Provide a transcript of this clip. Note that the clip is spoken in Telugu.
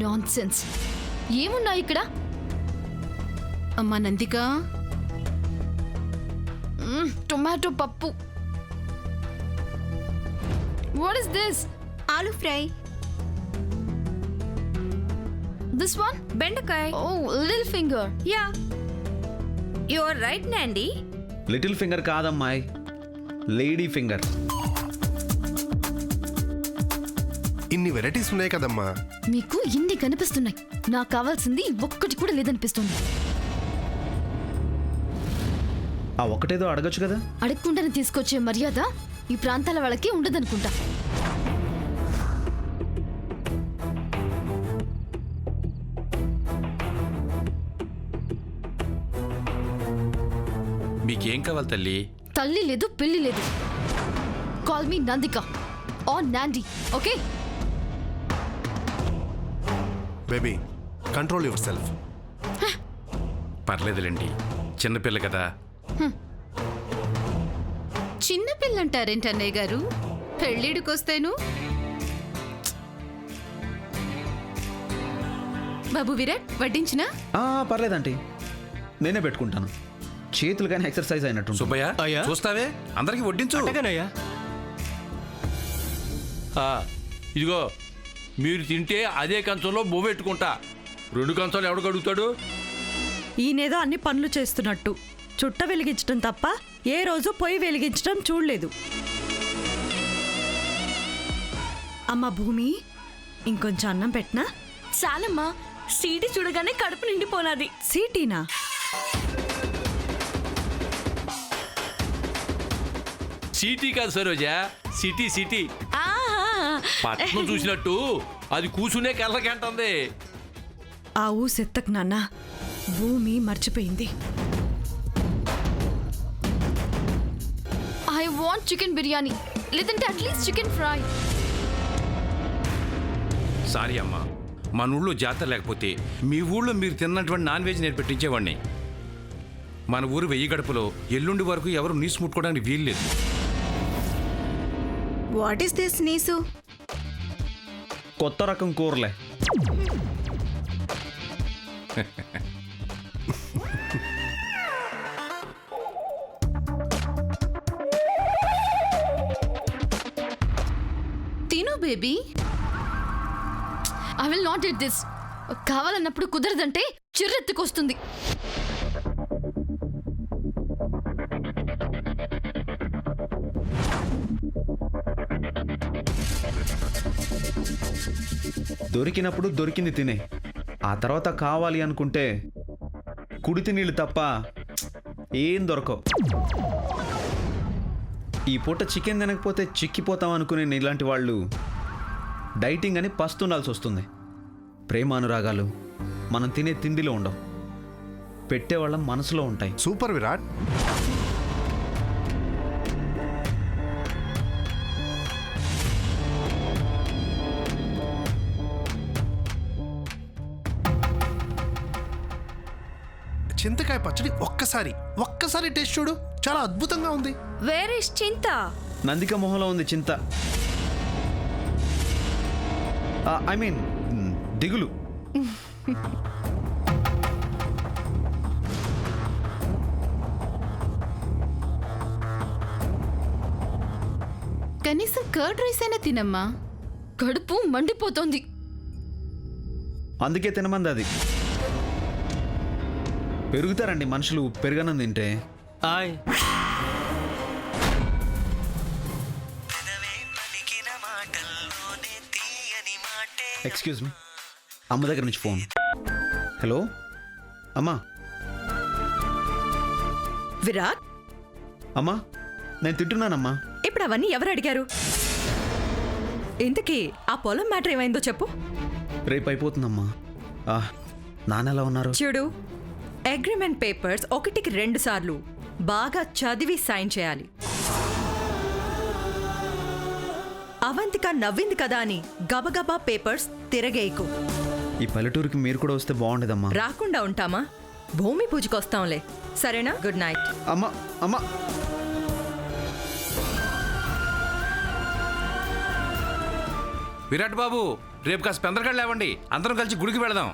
నాన్సెన్స్. ఏమున్నాయి ఇక్కడ? అమ్మా నందిక, టొమాటో పప్పు. What is this? ఆలు ఫ్రై. This one? బెండకాయ. Oh, little finger. Yeah, you are right Nandi. Little finger కాదమ్మాయి, లేడీ ఫింగర్. ఇన్ని వెరైటీస్ ఉన్నాయి కదమ్మా. మీకు ఇన్ని కనిపిస్తున్నాయి, నాకు కావాల్సింది ఒక్కటి కూడా లేదనిపిస్తుంది. ఆ ఒక్కటేదో అడగచ్చు కదా. అడగకుండానే తీసుకొచ్చే మర్యాద ఈ ప్రాంతాల వాళ్ళకి ఉండదనుకుంటా. మీకేం కావాలి తల్లి? తల్లి లేదు, పెళ్లి లేదు. Call me Nandika or Nandi, okay? Baby, control yourself. పర్లేదులేండి, చిన్నపిల్ల కదా. చిన్నపిల్లంటారేంటి అన్నయ్య గారు? పెళ్ళిడికొస్తేను. బాబు విరాట్, వడ్డించినా? పర్లేదంటీ, నేనే పెట్టుకుంటాను. చేతులు కానీ ఎక్సర్సైజ్ అయినట్టు. సుబ్బయ్య, చూస్తావే, అందరికి వడ్డించు. ఇదిగో, మీరు తింటే అదే కంచంలో బొవ్వెట్టుకుంటా. 2 కంచాలు ఎవడు అడుగుతాడు? ఈయనేదో అన్ని పనులు చేస్తున్నట్టు. చుట్ట వెలిగించడం తప్ప ఏ రోజు పొయ్యి వెలిగించడం చూడలేదు. అమ్మ భూమి, ఇంకొంచెం అన్నం పెట్టనా? చాలమ్మా, సీటీ చూడగానే కడుపు నిండిపోనాది. సీటీనా? సిటీ కాదు సరోజా, సిటీ. పట్నం చూసినట్టు అది కూర్చునే కెళ్ళకంటుంది. ఆ ఊసెత్తకు నాన్న, భూమి మర్చిపోయింది. ఐ వాంట్ చికెన్ బిర్యానీ, లేదంటే అట్లీస్ట్ చికెన్ ఫ్రై. సారీ అమ్మా, మన ఊళ్ళో జాతర లేకపోతే మీ ఊళ్ళో మీరు తిన్నటువంటి నాన్ వెజ్ నేను పెట్టించేవాడిని. మన ఊరు 1000 గడపలో ఎల్లుండి వరకు ఎవరు నీసు ముట్టుకోవడానికి వీల్లేదు. వాట్ ఈస్ దిస్ నీసు? కొత్త రకం కూరలే. తిను baby. I will not eat this. కావాలన్నప్పుడు కుదరదంటే చిర్రెత్తుకొస్తుంది. దొరికినప్పుడు దొరికింది తినే. ఆ తర్వాత కావాలి అనుకుంటే కుడితి నీళ్ళు తప్ప ఏం దొరకవు. ఈ పూట చికెన్ తినకపోతే చిక్కిపోతాం అనుకునే ఇలాంటి వాళ్ళు డైటింగ్ అని పస్తుండాల్సి వస్తుంది. ప్రేమానురాగాలు మనం తినే తిండిలో ఉండవు, పెట్టేవాళ్ళం మనసులో ఉంటాయి. సూపర్ విరాట్. చింతకాయ పచ్చడి ఒక్కసారి టేస్ట్ చూడు, చాలా అద్భుతంగా ఉంది. వేర్ ఇస్ చింత? నందిక మొహంలో ఉంది చింత. ఐ మీన్ దిగులు. కనీసం కర్డ్ రైస్ అయినా తినమ్మా. కడుపు మండిపోతోంది. అందుకే తినమంది అది. పెరుగుతారండి మనుషులు పెరుగన్నం తింటే. ఎక్స్క్యూజ్ మీ, అమ్మ దగ్గర నుంచి ఫోన్. హలో అమ్మా. విరాట్, అమ్మా నేను తింటున్నానమ్మా. ఇప్పుడు అవన్నీ ఎవరు అడిగారు? ఇంతకీ ఆ పొలం మ్యాటర్ ఏమైందో చెప్పు. రేపు అయిపోతుందమ్మా. నాన్న ఎలా ఉన్నారు? చూడు, అగ్రిమెంట్ పేపర్స్ 1కి 2 సార్లు బాగా చదివి సైన్ చేయాలి. అవంతిక నవ్వింది కదా అని గబగబా పేపర్స్ తిరగేయకు. ఈ పల్లెటూరుకి మీరు కూడా వస్తే బాగుండేదమ్మా. రాకుండా ఉంటామా? భూమి పూజకొస్తాంలే, సరేనా? Good night. అమ్మా అమ్మా. విరాట్ బాబు రేపు కాస్త పెందరగాడు లేవండి, అందరం కలిసి గుడికి వెళదాం.